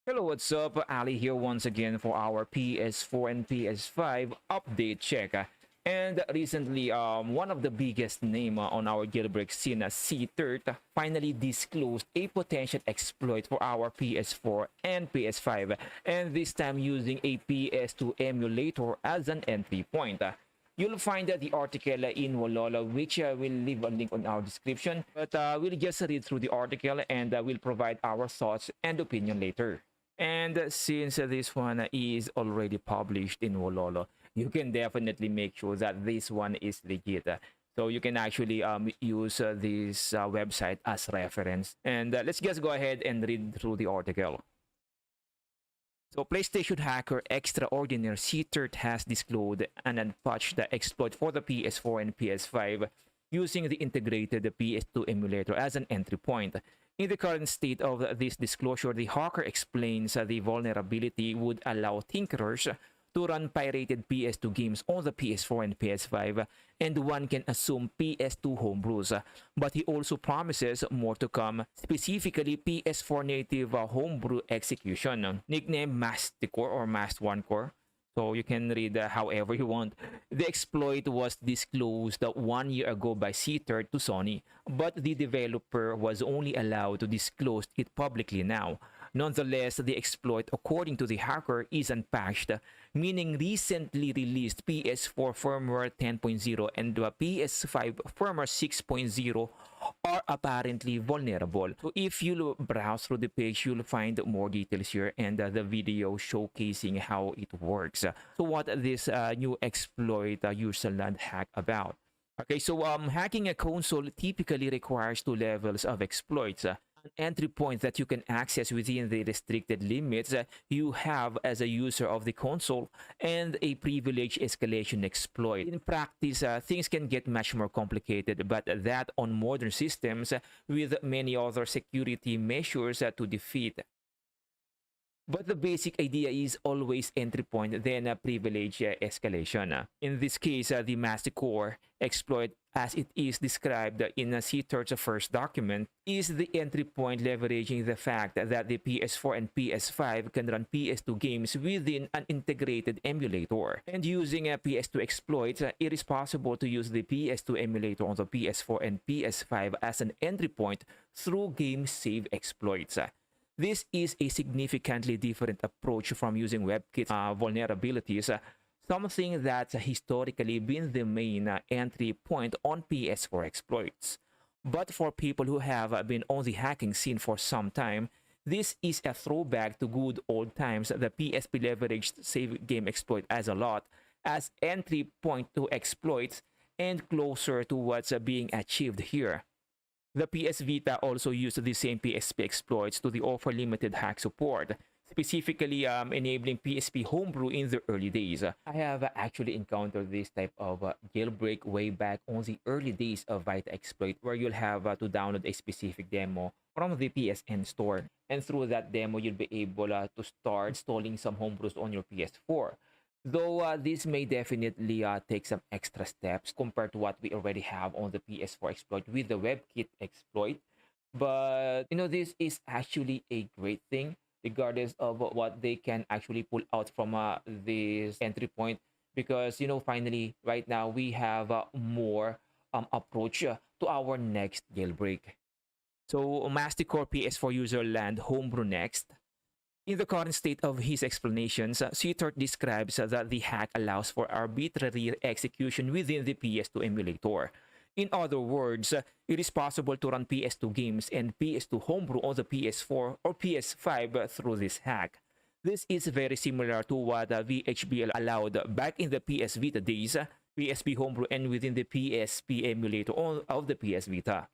Hello, what's up? Ali here once again for our PS4 and PS5 update check. And recently, one of the biggest name on our jailbreak scene, C-Third, finally disclosed a potential exploit for our PS4 and PS5, and this time using a PS2 emulator as an entry point. You'll find the article in Wololo, which will leave a link on our description, but we'll just read through the article and we'll provide our thoughts and opinion later. And since this one is already published in Wololo, you can definitely make sure that this one is legit. So you can actually use this website as reference. And let's just go ahead and read through the article. So PlayStation hacker Extraordinary C-Third has disclosed an unpatched exploit for the PS4 and PS5 using the integrated PS2 emulator as an entry point. In the current state of this disclosure, the hacker explains the vulnerability would allow tinkerers to run pirated PS2 games on the PS4 and PS5, and one can assume PS2 homebrews. But he also promises more to come, specifically PS4 native homebrew execution, nicknamed Masticore or Mast One Core. So you can read however you want. The exploit was disclosed 1 year ago by C-Third to Sony, but the developer was only allowed to disclose it publicly now. Nonetheless, the exploit, according to the hacker, is unpatched, meaning recently released PS4 firmware 10.0 and PS5 firmware 6.0 are apparently vulnerable. So if you browse through the page, you'll find more details here and the video showcasing how it works. So what this new exploit userland hack about? Okay, so hacking a console typically requires two levels of exploits. An entry point that you can access within the restricted limits you have as a user of the console, and a privilege escalation exploit. In practice, things can get much more complicated, but that on modern systems with many other security measures to defeat. But the basic idea is always entry point, then a privilege escalation. In this case, the Masticore exploit, as it is described in C-Third's first document, is the entry point leveraging the fact that the PS4 and PS5 can run PS2 games within an integrated emulator. And using a PS2 exploit, it is possible to use the PS2 emulator on the PS4 and PS5 as an entry point through game save exploits. This is a significantly different approach from using WebKit vulnerabilities, something that's historically been the main entry point on PS4 exploits. But for people who have been on the hacking scene for some time, this is a throwback to good old times. The PSP leveraged save game exploit as a lot as entry point to exploits and closer to what's being achieved here. The PS Vita also used the same PSP exploits to offer limited hack support, specifically enabling PSP homebrew in the early days. I have actually encountered this type of jailbreak way back on the early days of Vita exploit, where you'll have to download a specific demo from the PSN store, and through that demo you'll be able to start installing some homebrews on your PS4. Though this may definitely take some extra steps compared to what we already have on the PS4 exploit with the WebKit exploit. But, this is actually a great thing, regardless of what they can actually pull out from this entry point. Because, finally, right now, we have more approach to our next jailbreak. So, Masticore PS4 user land homebrew next. In the current state of his explanations, C-Third describes that the hack allows for arbitrary execution within the PS2 emulator. In other words, it is possible to run PS2 games and PS2 homebrew on the PS4 or PS5 through this hack. This is very similar to what VHBL allowed back in the PS Vita days, PSP homebrew and within the PSP emulator of the PS Vita.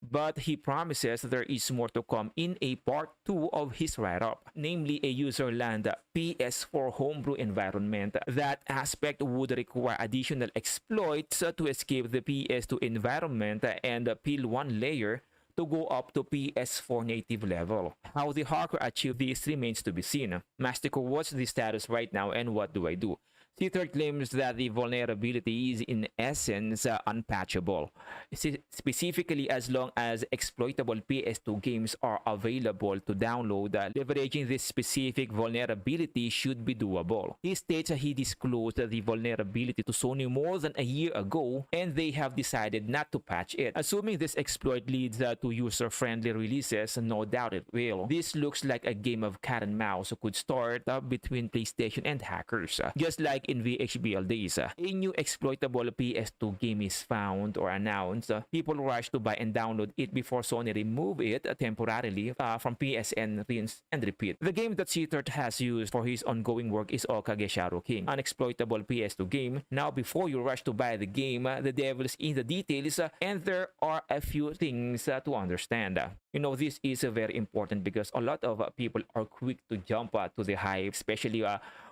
But he promises there is more to come in a part 2 of his write-up, namely a userland PS4 homebrew environment. That aspect would require additional exploits to escape the PS2 environment and peel one layer to go up to PS4 native level. How the hacker achieved this remains to be seen. Mastico, what's the status right now and what do I do? Seater claims that the vulnerability is in essence unpatchable, specifically as long as exploitable PS2 games are available to download. Leveraging this specific vulnerability should be doable. He states he disclosed the vulnerability to Sony more than a year ago, and they have decided not to patch it. Assuming this exploit leads to user-friendly releases, no doubt it will. This looks like a game of cat and mouse could start between PlayStation and hackers. Just like in VHBL days, a new exploitable PS2 game is found or announced. People rush to buy and download it before Sony remove it temporarily from PSN, rinse and repeat. The game that Seater has used for his ongoing work is Okage Shadow King, an exploitable PS2 game. Now, before you rush to buy the game, the devil's in the details, and there are a few things to understand. You know, this is very important because a lot of people are quick to jump to the hype, especially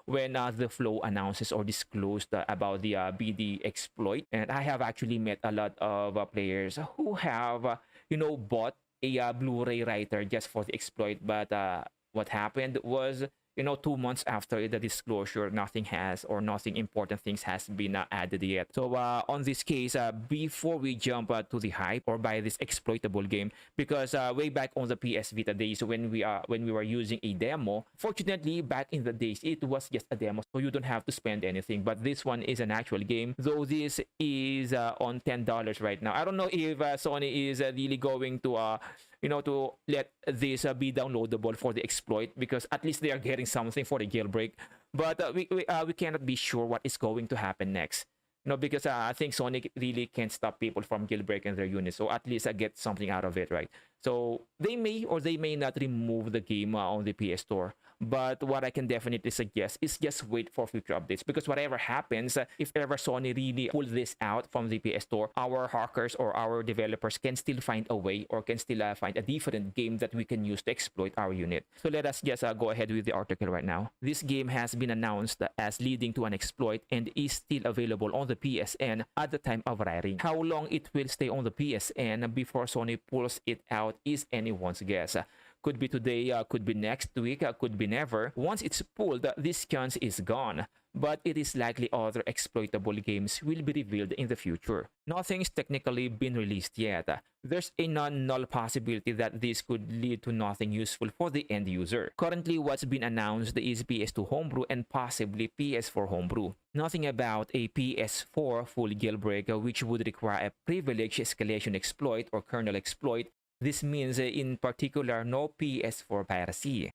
when the flow announces or disclosed about the BD exploit. And I have actually met a lot of players who have, bought a Blu-ray writer just for the exploit. But what happened was, 2 months after the disclosure, nothing important things has been added yet. So on this case, before we jump to the hype or buy this exploitable game, because way back on the PS Vita days when we were using a demo, fortunately back in the days it was just a demo, so you don't have to spend anything. But this one is an actual game, though this is on $10 right now. I don't know if Sony is really going to to let this be downloadable for the exploit, because at least they are getting something for the jailbreak. But we cannot be sure what is going to happen next. Because I think Sony really can't stop people from jailbreaking their units. So at least I get something out of it, right? So they may or they may not remove the game on the PS Store. But what I can definitely suggest is just wait for future updates, because whatever happens, if ever Sony really pull this out from the PS Store, our hackers or our developers can still find a way or can still find a different game that we can use to exploit our unit. So let us just go ahead with the article right now. This game has been announced as leading to an exploit and is still available on the PSN at the time of writing. How long it will stay on the PSN before Sony pulls it out is anyone's guess. Could be today, could be next week, could be never. Once it's pulled, this chance is gone. But it is likely other exploitable games will be revealed in the future. Nothing's technically been released yet. There's a non-null possibility that this could lead to nothing useful for the end user. Currently, what's been announced is PS2 homebrew and possibly PS4 homebrew. Nothing about a PS4 full jailbreak, which would require a privilege escalation exploit or kernel exploit. This means in particular no PS4 piracy.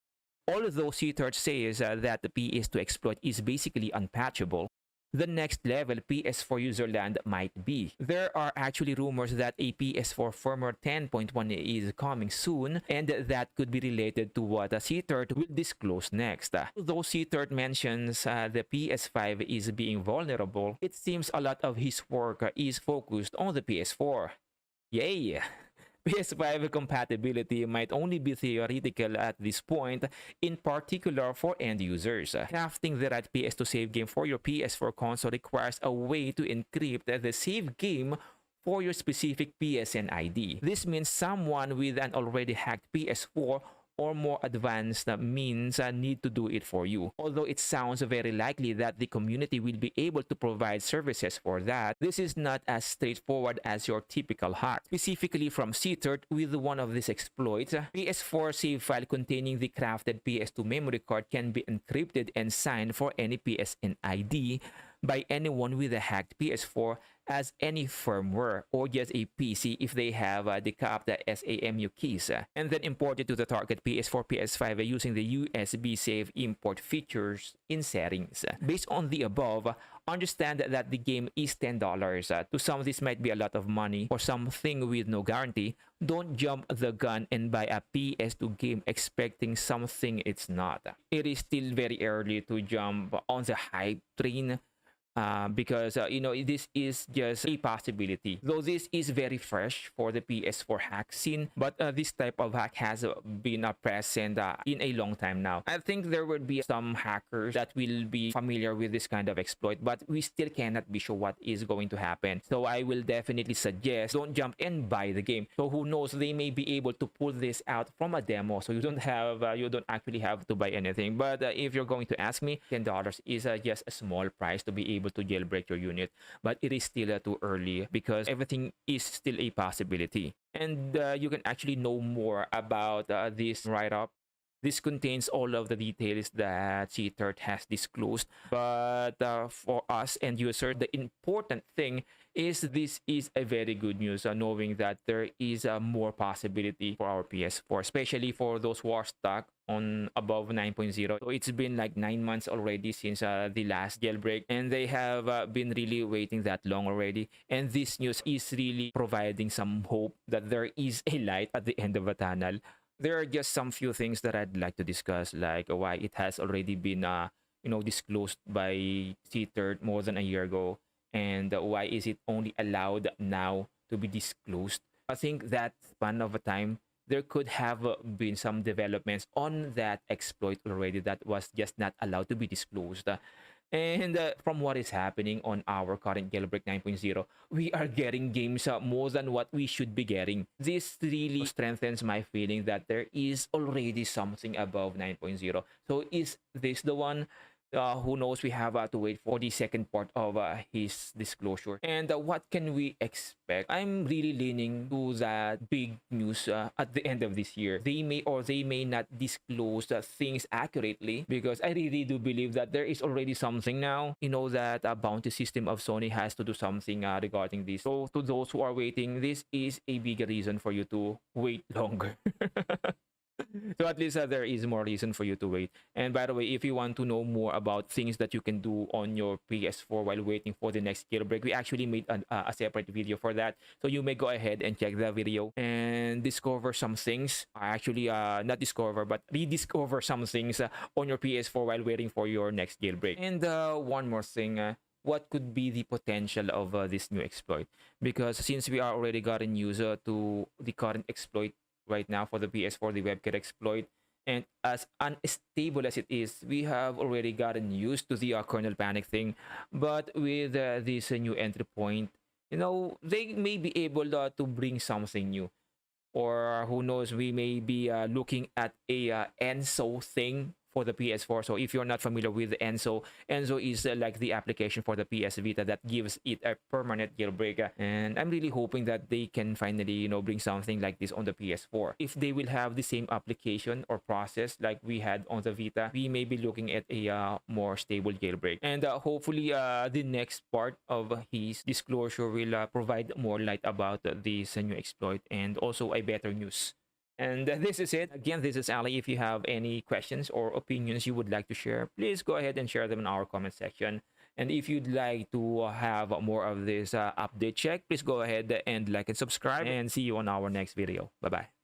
Although Seater says that the PS2 exploit is basically unpatchable, the next level PS4 userland might be. There are actually rumors that a PS4 firmware 10.1 is coming soon, and that could be related to what Seater will disclose next. Though Seater mentions the PS5 is being vulnerable, it seems a lot of his work is focused on the PS4. Yay! PS5 compatibility might only be theoretical at this point, in particular for end users. Crafting the right PS2 save game for your PS4 console requires a way to encrypt the save game for your specific PSN ID. This means someone with an already hacked PS4 or more advanced means need to do it for you. Although it sounds very likely that the community will be able to provide services for that, this is not as straightforward as your typical hack. Specifically from Seater, with one of these exploits, PS4 save file containing the crafted PS2 memory card can be encrypted and signed for any PSN ID by anyone with a hacked PS4 as any firmware, or just a PC if they have decapped the SAMU keys, and then imported to the target PS4, PS5 using the USB save import features in settings. Based on the above, understand that the game is $10. To some, this might be a lot of money for something with no guarantee. Don't jump the gun and buy a PS2 game expecting something it's not. It is still very early to jump on the hype train. because this is just a possibility, though this is very fresh for the PS4 hack scene. But this type of hack has been present in a long time now. I think there will be some hackers that will be familiar with this kind of exploit, but we still cannot be sure what is going to happen. So I will definitely suggest don't jump and buy the game. So who knows, they may be able to pull this out from a demo, so you don't actually have to buy anything. But if you're going to ask me, $10 is just a small price to be able to jailbreak your unit, but it is still too early because everything is still a possibility. And you can actually know more about this write-up. This contains all of the details that Cheater has disclosed. But for us end user, the important thing is this is a very good news, knowing that there is more possibility for our PS4, especially for those who are stuck on above 9.0. So it's been like 9 months already since the last jailbreak, and they have been really waiting that long already. And this news is really providing some hope that there is a light at the end of a tunnel. There are just some few things that I'd like to discuss, like why it has already been disclosed by Cheater more than a year ago, and why is it only allowed now to be disclosed. I think that span of a time there could have been some developments on that exploit already that was just not allowed to be disclosed. And from what is happening on our current jailbreak 9.0, we are getting games more than what we should be getting. This really strengthens my feeling that there is already something above 9.0. So is this the one? Who knows, we have to wait for the second part of his disclosure. And what can we expect? I'm really leaning to that big news at the end of this year. They may or they may not disclose things accurately, because I really do believe that there is already something now. That a bounty system of Sony has to do something regarding this. So to those who are waiting, this is a big reason for you to wait longer. So at least there is more reason for you to wait. And by the way, if you want to know more about things that you can do on your PS4 while waiting for the next jailbreak, we actually made a separate video for that. So you may go ahead and check the video and discover some things. Actually, not discover, but rediscover some things on your PS4 while waiting for your next jailbreak. And one more thing. What could be the potential of this new exploit? Because since we are already gotten used to the current exploit right now for the PS4, the WebKit exploit, and as unstable as it is, we have already gotten used to the kernel panic thing. But with this new entry point, they may be able to bring something new, or who knows, we may be looking at a ENSO thing for the PS4. So if you're not familiar with ENSO is like the application for the PS Vita that gives it a permanent jailbreak. And I'm really hoping that they can finally, bring something like this on the PS4. If they will have the same application or process like we had on the Vita, we may be looking at a more stable jailbreak. And hopefully the next part of his disclosure will provide more light about this new exploit and also a better news. And this is it. Again, this is Ali. If you have any questions or opinions you would like to share, please go ahead and share them in our comment section. And if you'd like to have more of this update check, please go ahead and like and subscribe, and see you on our next video. Bye-bye.